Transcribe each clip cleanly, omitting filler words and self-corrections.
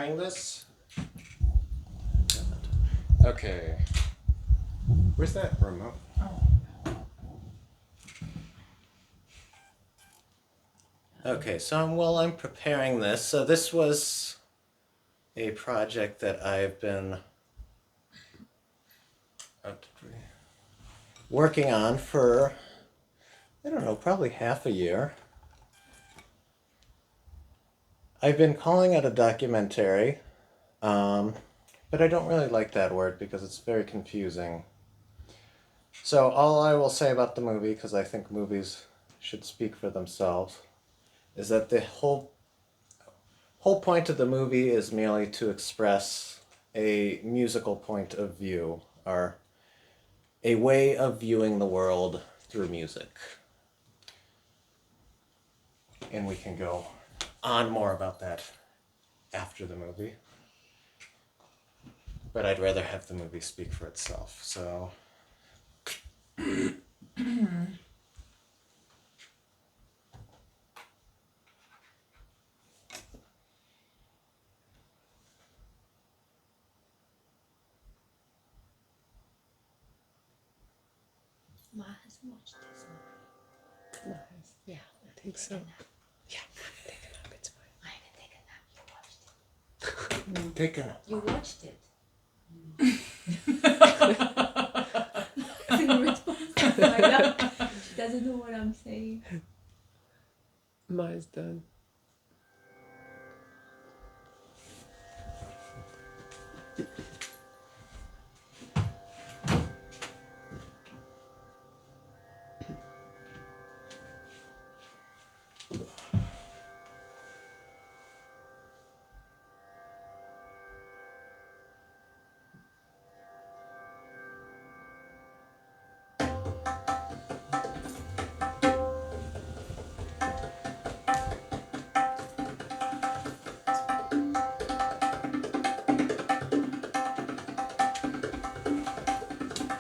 preparing this. Okay. Where's that remote? Okay, so while I'm preparing this, so this was a project that I've been working on for, I don't know, probably half a year. I've been calling it a documentary, but I don't really like that word because it's very confusing. So all I will say about the movie, because I think movies should speak for themselves, is that the whole point of the movie is merely to express a musical point of view, or a way of viewing the world through music. And we can go on more about that after the movie. But I'd rather have the movie speak for itself, so... Ma has watched this movie. Nice. Yeah, I think so. Yeah, take a nap, it's fine. I haven't taken a nap. You watched it. Take a nap. You watched it. Nothing response like that. She doesn't know what I'm saying. Mine's done.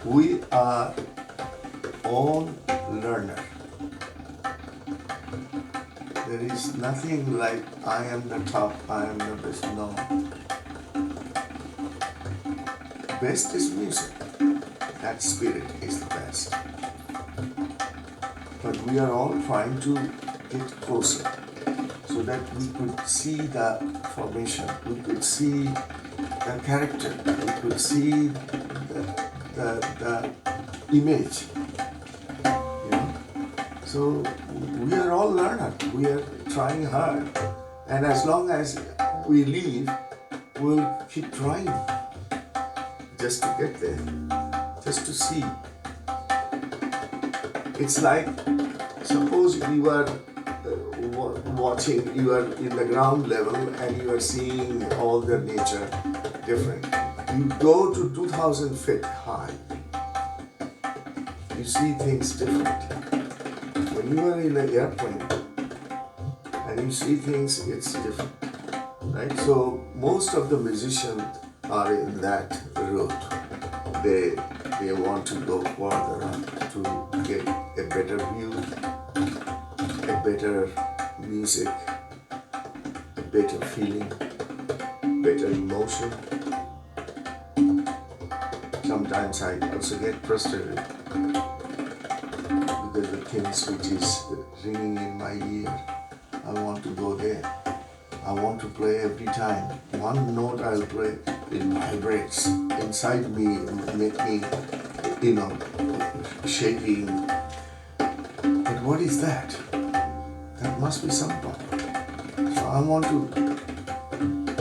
We are all learner. There is nothing like I am the top, I am the best. No. Best is music. That spirit is the best. But we are all trying to get closer so that we could see the formation, we could see the character, we could see the image. You know? So we are all learners. We are trying hard. And as long as we live, we'll keep trying just to get there, just to see. It's like, suppose you are watching, you are in the ground level and you are seeing all the nature different. You go to 2,000 feet high, you see things differently. When you are in an airplane and you see things, it's different, right? So most of the musicians are in that route. They want to go further to get a better view, a better music, a better feeling, better emotion. Sometimes I also get frustrated because the things which is ringing in my ear, I want to go there. I want to play every time. One note I'll play, it vibrates inside me, make me, shaking. But what is that? That must be some power. So I want to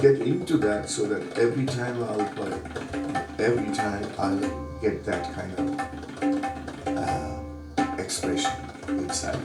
get into that so that every time I'll play, every time I'll get that kind of expression inside.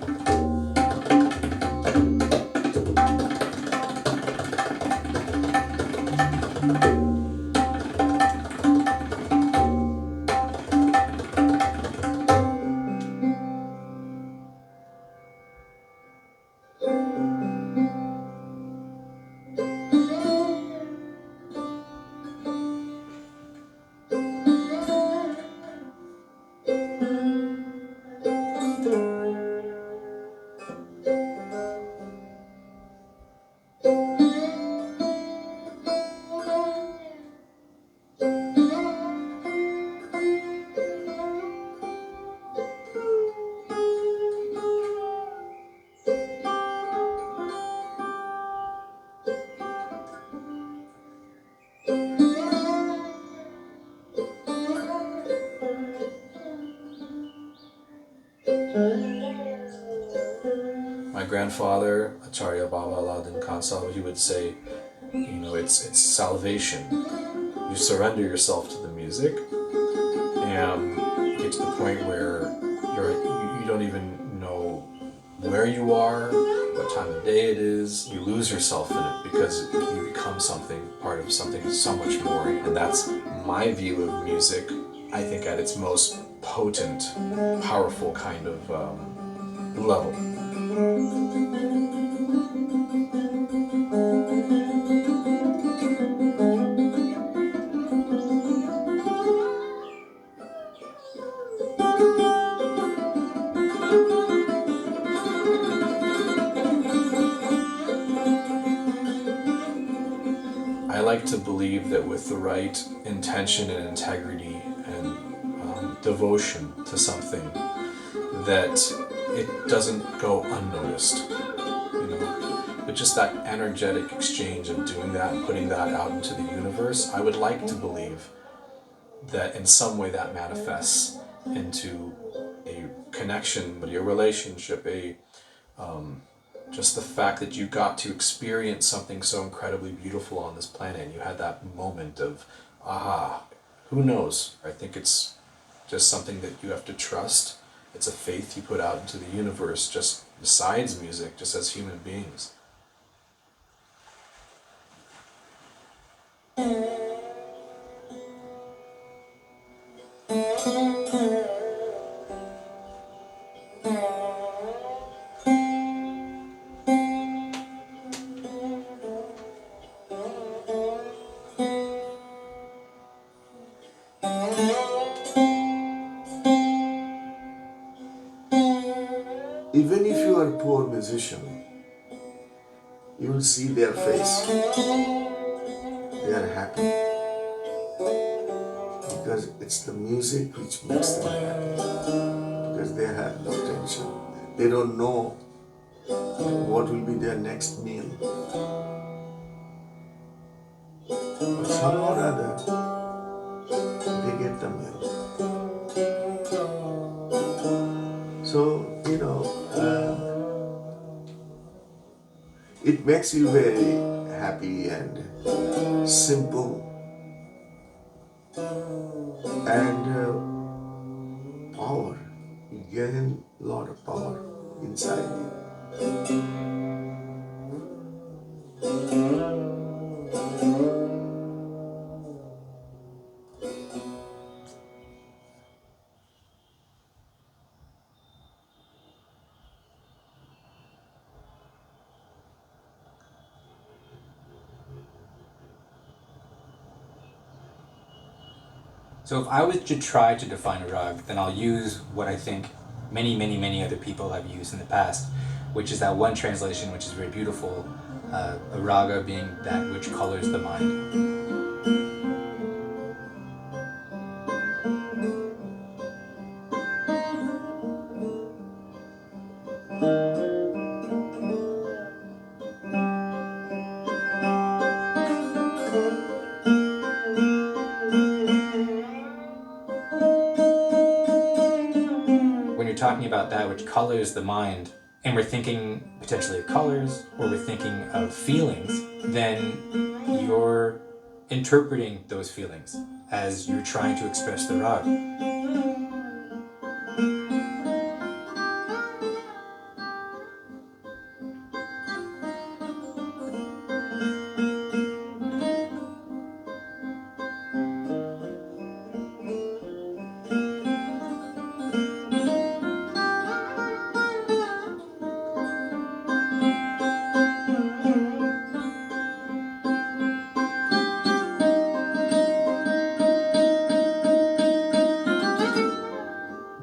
grandfather, Acharya Baba Alauddin Khansal, he would say, it's salvation. You surrender yourself to the music, and you get to the point where you don't even know where you are, what time of day it is. You lose yourself in it because you become part of something so much more. And that's my view of music, I think, at its most potent, powerful kind of level. I like to believe that with the right intention and integrity and devotion to something, that it doesn't go unnoticed. But just that energetic exchange of doing that and putting that out into the universe, I would like to believe that in some way that manifests into a connection, but a relationship, just the fact that you got to experience something so incredibly beautiful on this planet, and you had that moment of, aha, who knows? I think it's just something that you have to trust. It's a faith you put out into the universe, just besides music, just as human beings. Even if you are a poor musician, you will see their face. They are happy because it's the music which makes them happy. Because they have no tension. They don't know what will be their next meal. But somehow or other, they get the meal. So, it makes you very happy and simple and power. You gain a lot of power inside you. So if I was to try to define a rag, then I'll use what I think many other people have used in the past, which is that one translation which is very beautiful, a raga being that which colors the mind. When you're talking about that which colors the mind, and we're thinking potentially of colors, or we're thinking of feelings, then you're interpreting those feelings as you're trying to express the rag.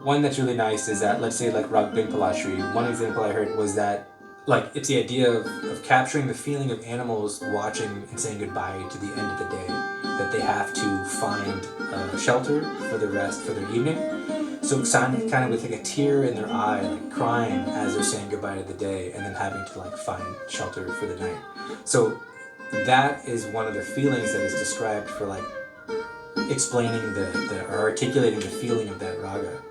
One that's really nice is that, let's say like Rag Bin Palashri, one example I heard was that, like, it's the idea of capturing the feeling of animals watching and saying goodbye to the end of the day, that they have to find shelter for the rest, for their evening. So kind of with like a tear in their eye, like crying as they're saying goodbye to the day, and then having to like find shelter for the night. So that is one of the feelings that is described for like explaining or articulating the feeling of that raga.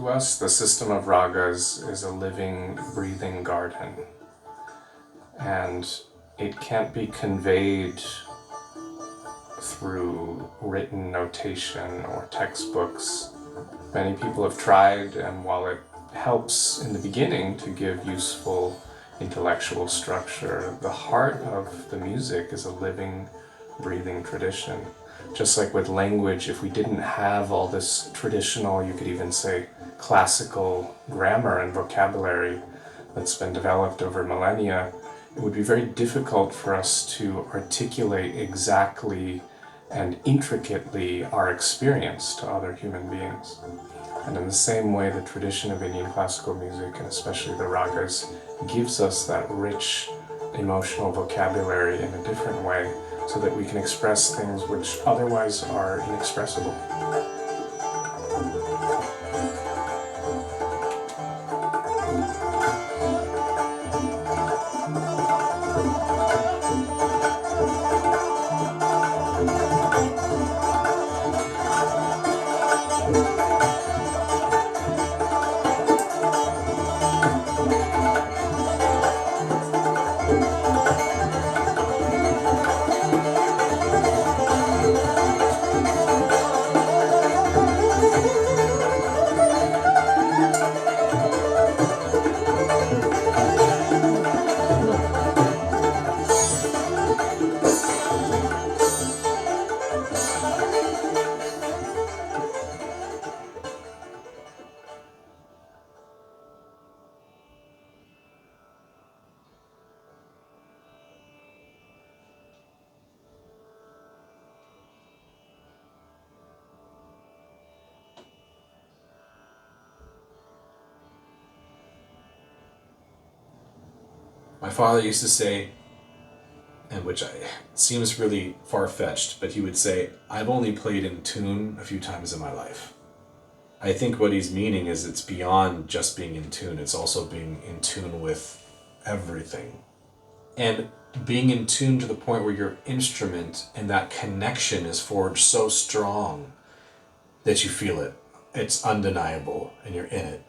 To us, the system of ragas is a living, breathing garden, and it can't be conveyed through written notation or textbooks. Many people have tried, and while it helps in the beginning to give useful intellectual structure, the heart of the music is a living, breathing tradition. Just like with language, if we didn't have all this traditional, you could even say classical grammar and vocabulary that's been developed over millennia, it would be very difficult for us to articulate exactly and intricately our experience to other human beings. And in the same way, the tradition of Indian classical music, and especially the ragas, gives us that rich emotional vocabulary in a different way, so that we can express things which otherwise are inexpressible. My father used to say, and which seems really far-fetched, but he would say, I've only played in tune a few times in my life. I think what he's meaning is it's beyond just being in tune, it's also being in tune with everything. And being in tune to the point where your instrument and that connection is forged so strong that you feel it. It's undeniable and you're in it.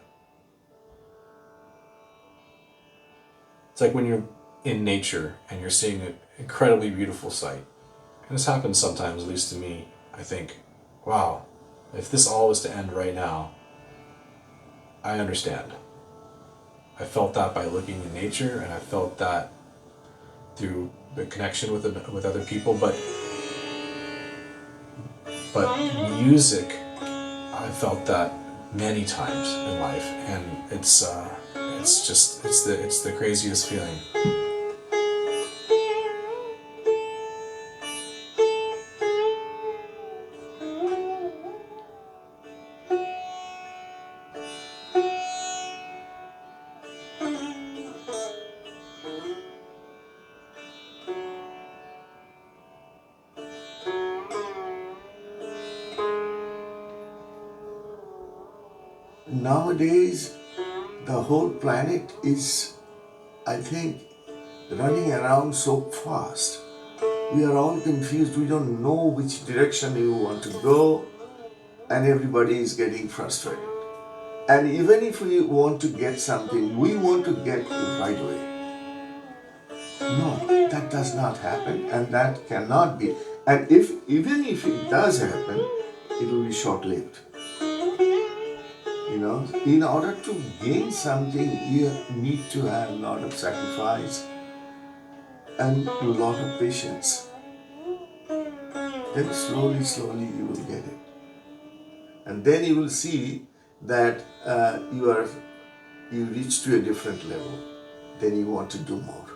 It's like when you're in nature and you're seeing an incredibly beautiful sight. And this happens sometimes, at least to me. I think, wow, if this all was to end right now, I understand. I felt that by looking in nature, and I felt that through the connection with other people, but music, I felt that many times in life, and it's the craziest feeling. Nowadays, the whole planet is, I think, running around so fast. We are all confused. We don't know which direction we want to go, and everybody is getting frustrated. And even if we want to get something, we want to get it right away. No, that does not happen, and that cannot be. And even if it does happen, it will be short-lived. You know, in order to gain something, you need to have a lot of sacrifice and a lot of patience. Then slowly you will get it. And then you will see that you reach to a different level. Then you want to do more.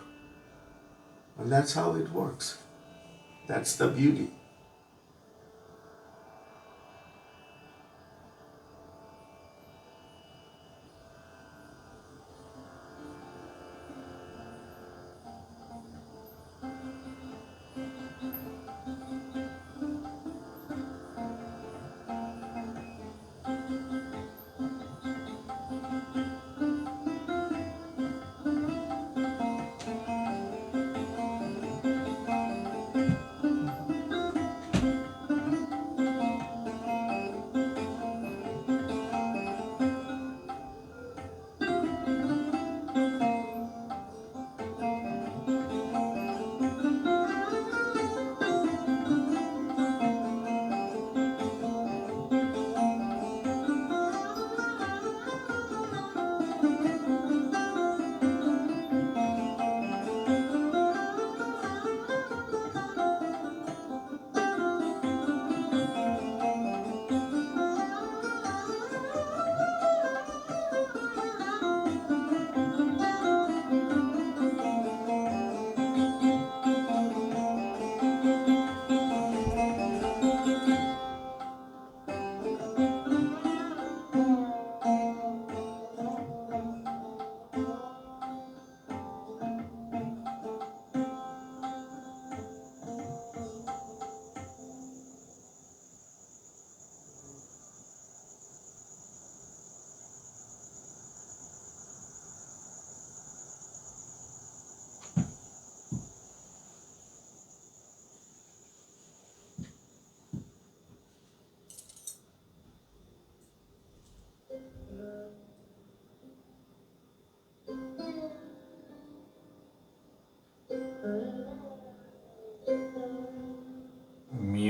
And that's how it works. That's the beauty.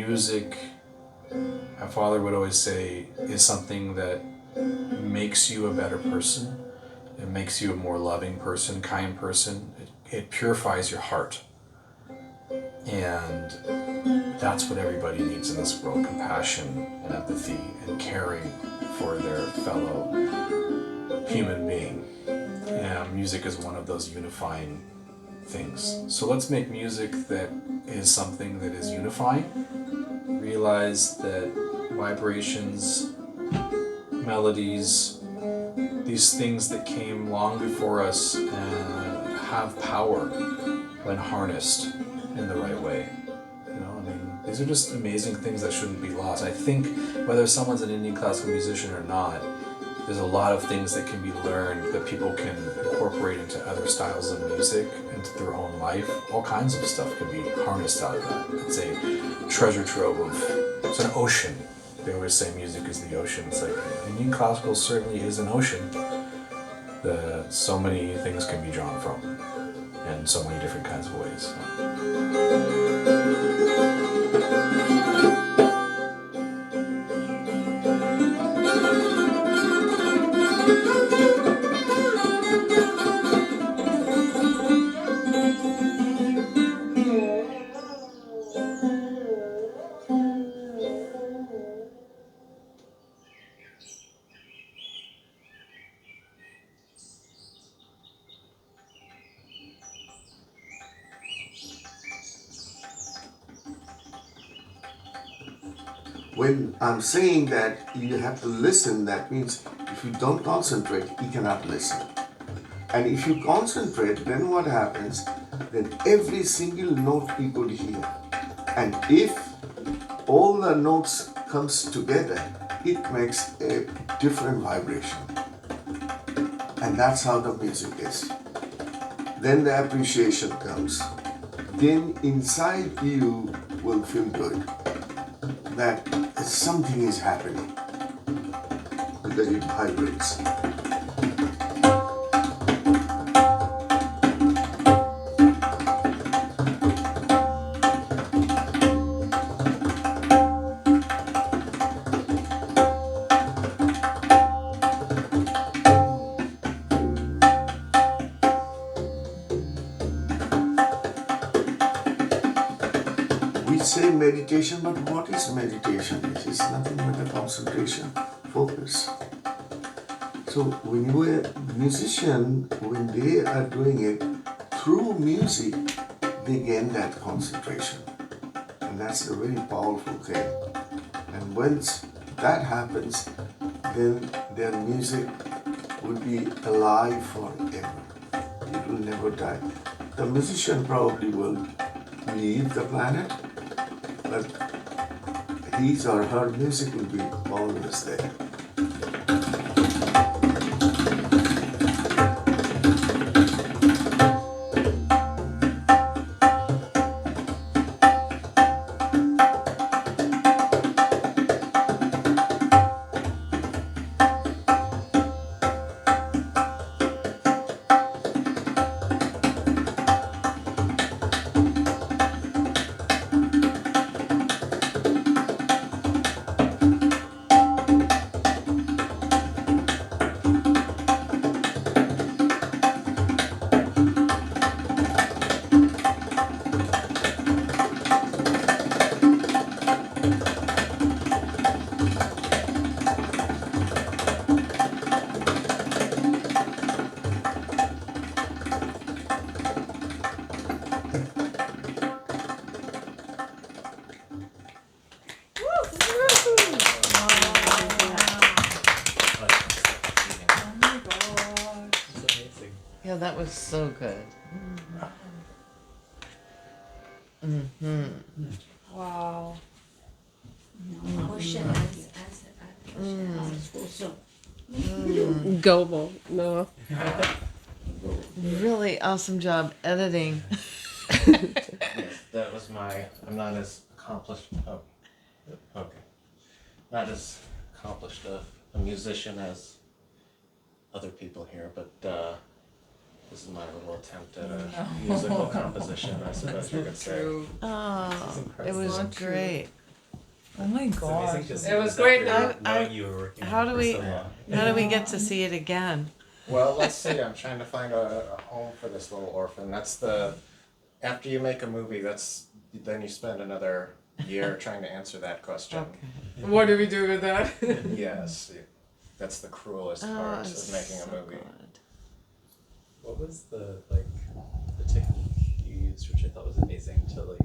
music, my father would always say, is something that makes you a better person. It makes you a more loving person, kind person. It purifies your heart. And that's what everybody needs in this world, compassion and empathy and caring for their fellow human being. And music is one of those unifying things. So let's make music that is something that is unifying. Realize that vibrations, melodies, these things that came long before us have power when harnessed in the right way. You know, I mean, these are just amazing things that shouldn't be lost. I think whether someone's an Indian classical musician or not, there's a lot of things that can be learned that people can incorporate into other styles of music, into their own life. All kinds of stuff can be harnessed out of that. It's a treasure trove of, it's an ocean. They always say music is the ocean. It's like, Indian classical certainly is an ocean that so many things can be drawn from in so many different kinds of ways. When I'm saying that you have to listen, that means if you don't concentrate, you cannot listen. And if you concentrate, then what happens? Then every single note you could hear. And if all the notes comes together, it makes a different vibration. And that's how the music is. Then the appreciation comes. Then inside you will feel good that something is happening because it vibrates. We say meditation, but what is meditation? It is nothing but a concentration, focus. So when you are a musician, when they are doing it through music, they gain that concentration. And that's a very powerful thing. And once that happens, then their music will be alive forever. It will never die. The musician probably will leave the planet, but his or her music will be always there. Yeah, that was so good. Wow. Ocean as Gobo. No. Really awesome job editing. Yes, that was I'm not as accomplished. Oh, okay. Not as accomplished a musician as other people here, but this is my little attempt at a musical composition, I suppose you could say. Oh, it was great. Oh my It's god. amazing to see It was this great. after I- knowing you were working how on it do for we- so long. How do we get to see it again? Well, let's see. I'm trying to find a home for this little orphan. That's the after you make a movie. Then you spend another year trying to answer that question. Okay. What do we do with that? Yes, that's the cruelest part of making a movie. What was the technique you used, which I thought was amazing, to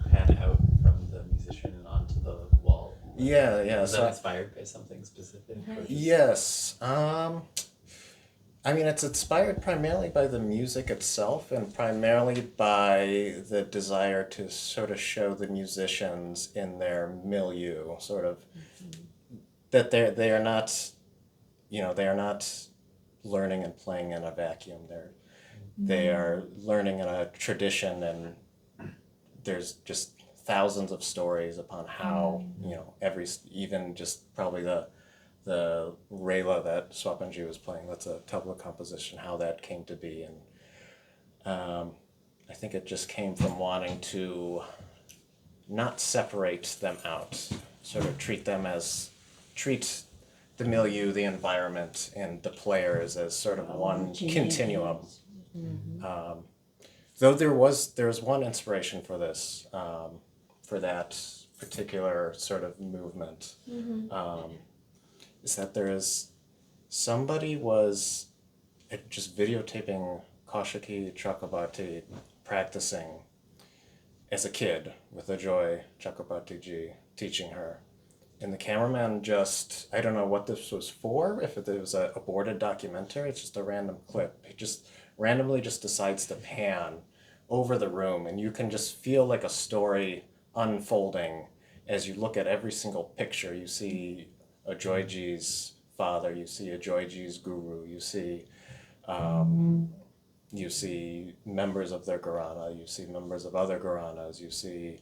pan out from the musician and onto the wall? Yeah. Was So that inspired by something specific? Or just- yes. I mean, it's inspired primarily by the music itself and primarily by the desire to sort of show the musicians in their milieu, sort of, that they are not, they are not learning and playing in a vacuum. They are learning in a tradition, and there's just thousands of stories upon how, even just probably the Rayla that Swapanji was playing, that's a tabla composition, how that came to be. And I think it just came from wanting to not separate them out, sort of treat the milieu, the environment, and the players as sort of one continuum. Though there was one inspiration for this, for that particular sort of movement. Is that somebody was just videotaping Kaushiki Chakrabarti practicing as a kid with Ajoy Chakrabarti teaching her. And the cameraman I don't know what this was for, if it was an aborted documentary, it's just a random clip. He just randomly decides to pan over the room, and you can just feel like a story unfolding as you look at every single picture. You see Ajoyji's father, you see Ajoyji's guru, you see members of their Gharana, you see members of other Gharanas, you see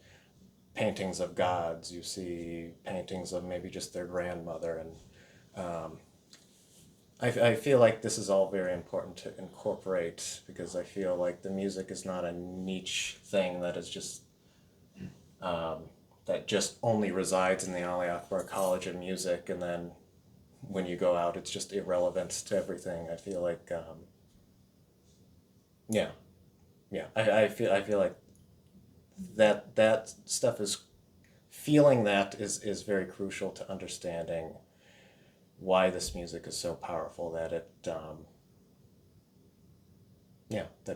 paintings of gods, you see paintings of maybe just their grandmother, and I feel like this is all very important to incorporate, because I feel like the music is not a niche thing that is just that just only resides in the Ali Akbar College of Music, and then when you go out it's just irrelevant to everything. I feel like I feel like that stuff is very crucial to understanding why this music is so powerful, that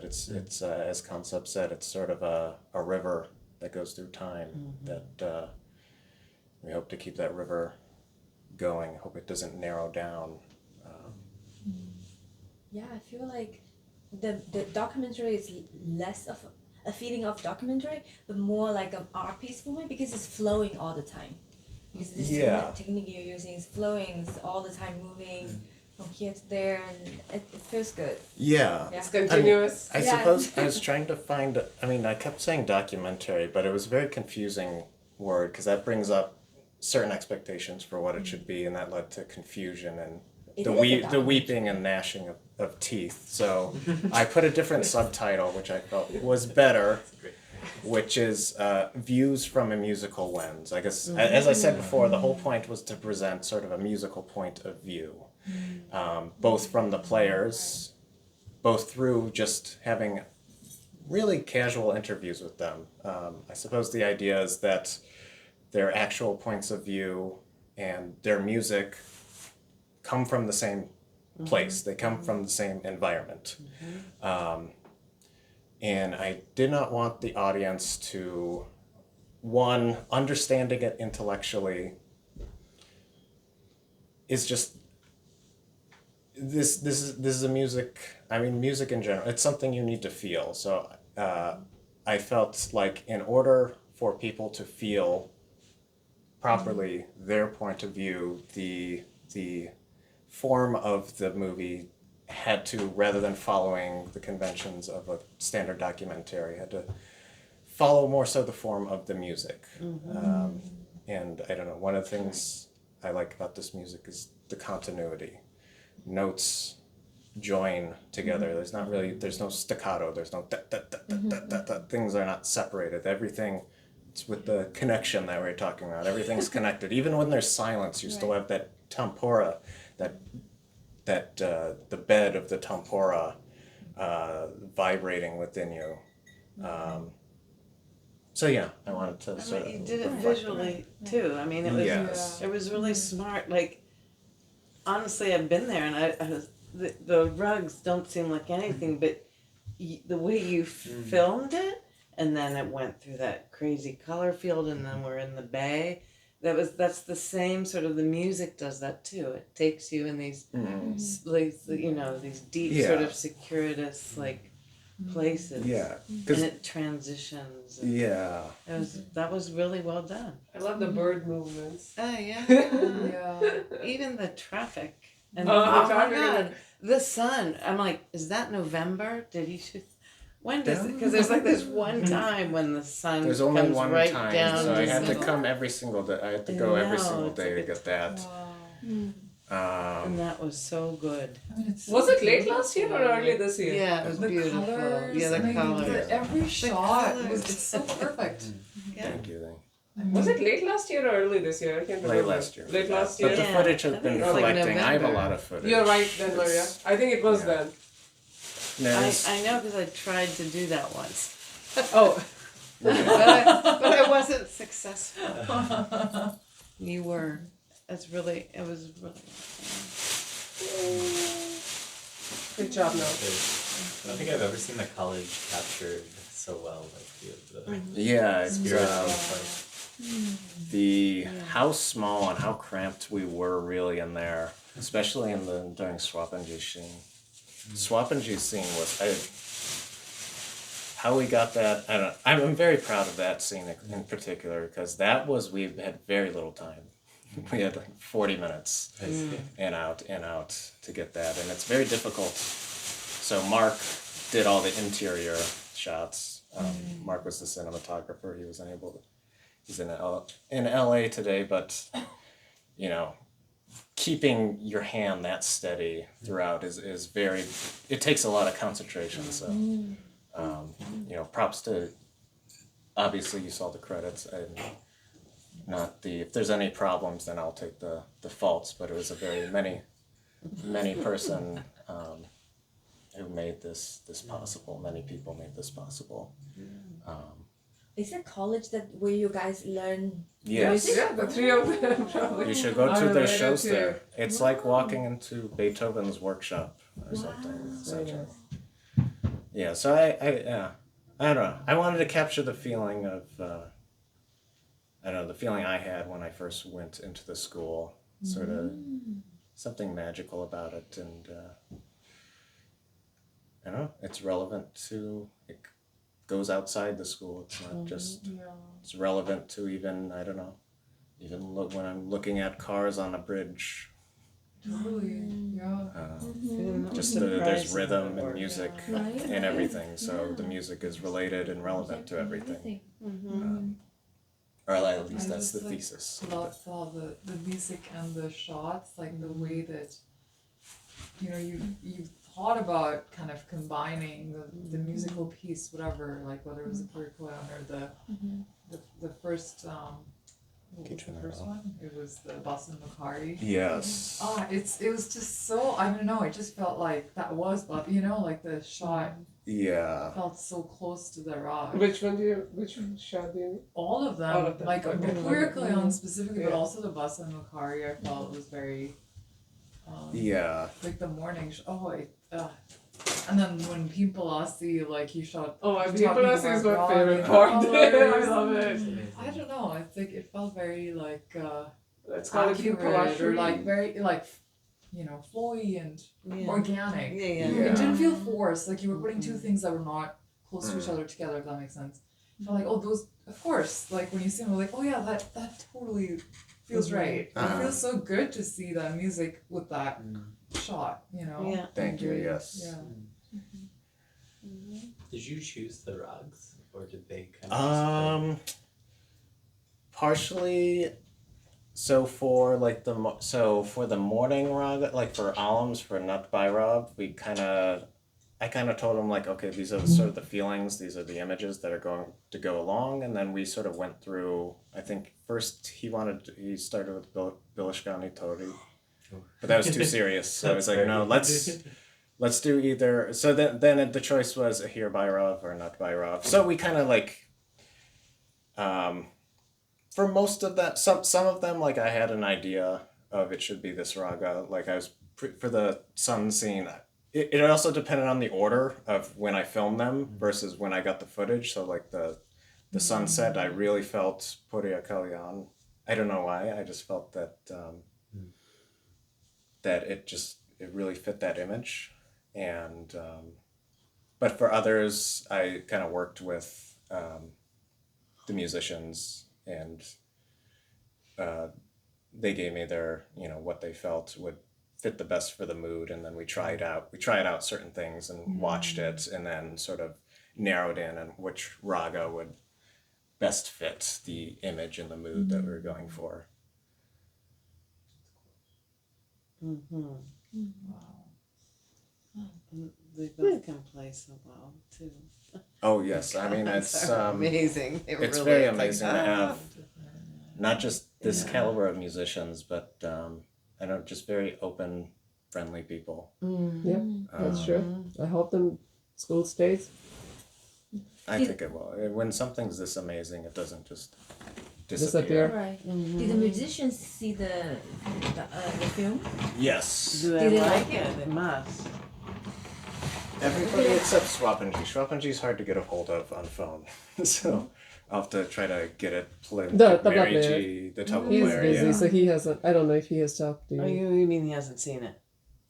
it's as Concept said, it's sort of a river that goes through time, that we hope to keep that river going, hope it doesn't narrow down. Yeah, I feel like the documentary is less of a feeling of documentary, but more like an art piece for me, because it's flowing all the time. Because this technique you're using is flowing, it's all the time moving from here to there, and it feels good. Yeah. It's continuous. I suppose I was trying to find, I kept saying documentary, but it was a very confusing word, because that brings up certain expectations for what it should be, and that led to confusion and the weeping and gnashing of teeth. So I put a different subtitle, which I felt was better, which is Views from a Musical Lens. I guess, as I said before, the whole point was to present sort of a musical point of view, both from the players, both through just having really casual interviews with them. I suppose the idea is that their actual points of view and their music come from the same place. They come from the same environment. And I did not want the audience to, one, understanding it intellectually is just, this is a music in general, it's something you need to feel. So I felt like in order for people to feel properly their point of view, the form of the movie had to, rather than following the conventions of a standard documentary, had to follow more so the form of the music. And I don't know, one of the things I like about this music is the continuity. Notes join together. There's no staccato, there's no things are not separated. Everything it's with the connection that we were talking about. Everything's connected. Even when there's silence, you still have that tempora, that the bed of the tempora vibrating within you. So yeah, I wanted to sort of. You did it reflect on visually too. I mean, it was Yes. it was really smart. Like, honestly, I've been there, and I was, the rugs don't seem like anything, but the way you filmed it, and then it went through that crazy color field, and then we're in the bay. That's the same sort of, the music does that too. It takes you in these like, you know, these deep sort Yeah. of circuitous like places. Yeah, And 'cause- it transitions. And Yeah. that was really well done. I love the bird movements. Oh yeah. Yeah. Even the traffic. And Oh, the oh my traffic god, the sun. I'm like, is that November? Did he shoot? When does it? Because there's like this one time when the sun There's only comes one right time, down. so I the had to middle. come every single day. I had to go every No, single it's day like to get that. And that was so good. I mean, it's was it late last year or early this year? Yeah, it was the beautiful. Colors, Yeah, the I mean, colors. every shot colors. was it's so perfect. Thank you. Was it late last year or early this year? I can't remember. Late last year. Late last But year. the Yeah, footage has I been think it's like collecting. I have a November. lot of footage. You're right then, Maria. It's- I think it was yeah. then. No, it's- I know because I tried to do that once. Oh. but I wasn't successful. You were. It was really. Good job, Noah. I don't think I've ever seen the college captured so well, like the Yeah, it's, spirit of like the how small and how cramped we were really in there, especially during Swapanji's scene. Swapanji's scene was how we got that. I don't know. I'm very proud of that scene in particular because we had very little time. We had like 40 minutes in out to get that, and it's very difficult. So Mark did all the interior shots. Mark was the cinematographer. He was unable to. He's in LA today, but you know, keeping your hand that steady throughout is very. It takes a lot of concentration. So, you know, props to. Obviously, you saw the credits and. Not the, if there's any problems, then I'll take the faults, but it was a very many person who made this possible. Many people made this possible. Is it college where you guys learn Yes. music? Yeah, the three of them probably. You should go I to their related shows to- there. It's like walking into Beethoven's workshop or something. Essentially. Yeah, so I don't know. I wanted to capture the feeling of I don't know, the feeling I had when I first went into the school, sort of something magical about it, and I don't know, it's relevant to, it goes outside the school, it's not just, it's relevant to even, I don't know, even when I'm looking at cars on a bridge, Totally, yeah. just there's rhythm and music Right. and everything, so the music is related and relevant to everything. Or at least that's the thesis. Saw the music and the shots, like the way that you thought about kind of combining the musical piece, whatever, like whether it was the Pericleon or the first what was the first one? It was the Boston Macari. Yes. It was just so, I don't know, it just felt like that was, but like the shot Yeah. felt so close to the rock. Which shot do you? All of them, All of them. like Okay. Pericleon specifically, but Yeah. also the Boston Macari. I felt was very, Yeah. like the morning. And then when Pimpalasi, like he shot. Oh, talking Pimpalasi is about my God favorite and part. colors I love it. and- I don't know. I think it felt very like Let's call it accurate or Pimpalasi. like very like flowy and organic. Yeah. It didn't feel forced. Like you were putting two things that were not close to each other together. If that makes sense. I felt like, oh, those. Of course, like when you see them, we're like, oh yeah, that totally feels right. It feels so good to see that music with that shot. Yeah. Thank you, yes. Yeah. Did you choose the rugs, or did they kind of? Partially. So for like for the morning rug, like for Alams for Nut by Rob, I I kind of told him like, okay, these are the sort of the feelings, these are the images that are going to go along, and then we sort of went through. I think first he started with Bilishkani Tori, but that was too serious. So I was like, no, let's do either. So then the choice was Ahir Bhairov or Nat Bhairov. So we kind of like, for most of that, some of them, like I had an idea of it should be this raga. Like I was for the sun scene. It also depended on the order of when I filmed them versus when I got the footage. So like the sunset, I really felt Puriya Kalyan. I don't know why. I just felt that that it really fit that image. And but for others, I kind of worked with the musicians, and they gave me their what they felt would fit the best for the mood, and then we tried out certain things and watched it, and then sort of narrowed in on which raga would best fit the image and the mood that we were going for. Wow. They both can play so well too. Oh yes, I mean it's amazing. It's really very amazing to have not just this caliber of musicians, but I know just very open, friendly people. Yeah, that's true. I hope the school stays. I think it will. When something's this amazing, it doesn't just Disappear. Right. Did the musicians see the film? Yes. Do they like it? They must. Everybody except Swapanji. Swapanji's hard to get a hold of on phone, so I'll have to try to get it played. The tabla player. The tabla He's player. busy, Yeah. so he hasn't. I don't know if he has talked to you. Oh, you mean he hasn't seen it?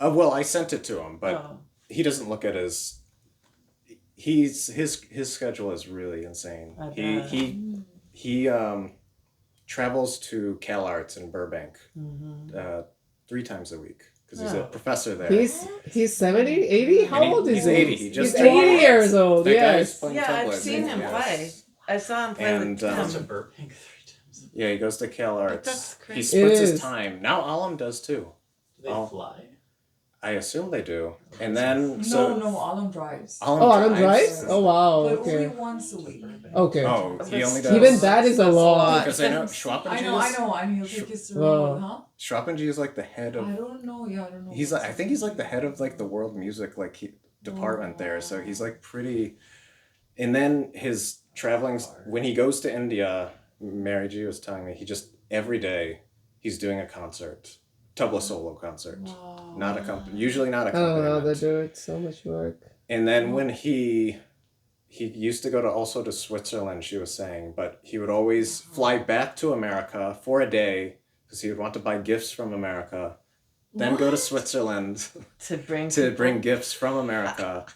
Well, I sent it to him, but he doesn't look at his. His schedule is really insane. I bet. He travels to CalArts in Burbank 3 times a week because he's a professor there. He's 70, 80? How old is he's he? 80. He's 80 years old, That yes. guy's playing Yeah, I've tabla, seen him play. I saw him play And, with That's a him. Burbank 3 times. Yeah, he goes to CalArts. That's crazy. He splits It his is. time. Now Alam does too. Do they fly? I assume they do. And then No, Alam drives. Alan drives? Oh, wow, But okay. only once a week. Okay. Oh, he only does. Even that is a lot. Because I know Schwappenji I know. He'll take his to Wow. huh? Schwappenji is like the head of. I don't know. Yeah, I don't know. He's like, I think he's like the head of like the world music department there. So he's like pretty. And then his travelings when he goes to India, Mary G was telling me he just every day he's doing a concert, tabla solo concert, not usually not a Oh, no, they accompaniment. do it so much work. And then when he used to go to Switzerland, she was saying, but he would always fly back to America for a day because he would want to buy gifts from America, then go to Switzerland To bring bring gifts from America.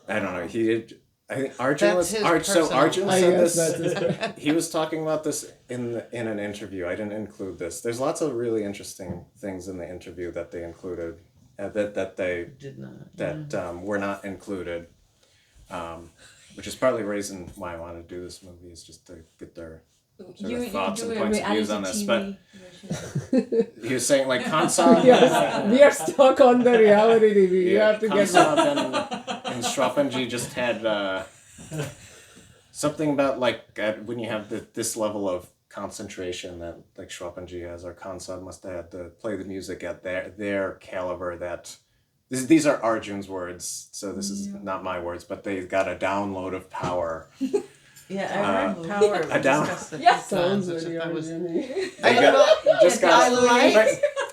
I don't know. He did. I think Arjun That's his so Arjun I said guess this. that's his He was talking about this in an interview. I didn't include this. There's lots of really interesting things in the interview that they included that they Did not. that were not included, which is partly the reason why I want to do this movie is just to get their sort of thoughts and points of views on this. But he was saying like Kansab, Yes, we are stuck on the reality TV. You have to get Kansab and Shrapanji just had something about like when you have this level of concentration that like Shrapanji has, or Kansab must have had to play the music at their caliber. That these are Arjun's words, so this is not my words, but they got a download of power. Yeah, I heard power. a down- Sounds really Arjun-y. They just got. I like- but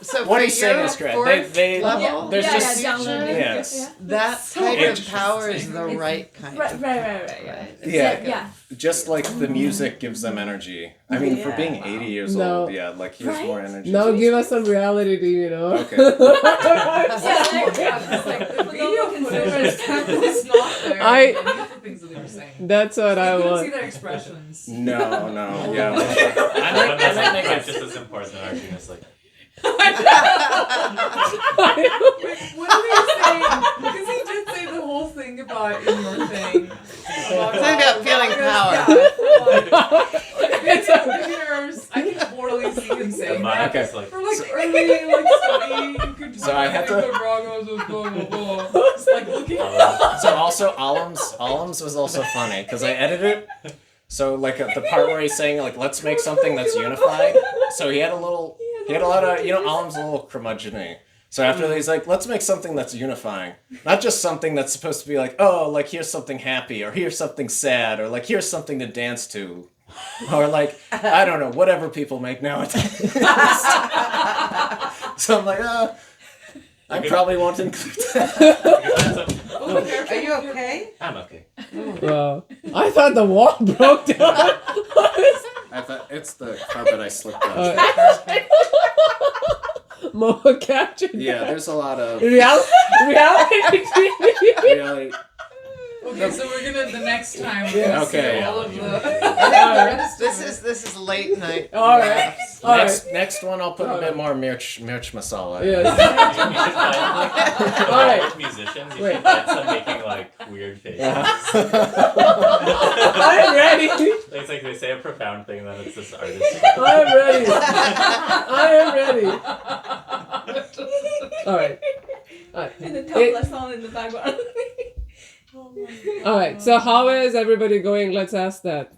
So what for he's saying your is correct. fourth They level, there's just download it. yes. that type of power is the right kind. Right, of right. Yeah. Just like the music gives them energy. I mean, for being 80 years No. old, yeah, like he has more energy. Now give us some reality TV, you know? Okay. It's like the video consumers is not there. I- in any of the things that they were saying. That's what I You couldn't see want. their expressions. No, yeah. I think it's just as important as Arjun is like. What did he say? Because he did say the whole thing about in your thing. Something about feeling power. It's years. I can totally see him saying that. Okay. Like, For like early like study, you could So I had to- the Bragos of blah blah blah. It's like looking So also Alums was also funny because I edited it. So like at the part where he's saying like let's make something that's unified. So he had a lot of Alums a little curmudgeon-y. So after that, he's like, let's make something that's unifying. Not just something that's supposed to be like, oh, like here's something happy, or here's something sad, or like here's something to dance to. Or like, I don't know, whatever people make nowadays. So I'm like, I probably won't include that. Are you okay? I'm okay. I thought the wall broke down. I thought it's the carpet I slipped on. Moa captured. Yeah, there's a lot of reality. reality. Okay, so we're gonna the next time. Yeah. Okay. All of the. This is late night. All right. All right. Next one, I'll put a bit more mirch masala. Yes. All right. With musicians, you Wait. should get some making like weird faces. I'm ready. It's like they say a profound thing, then it's this artist. I'm ready. I am ready. All right. And the tabla song in the background. All right. So how is everybody going? Let's ask that.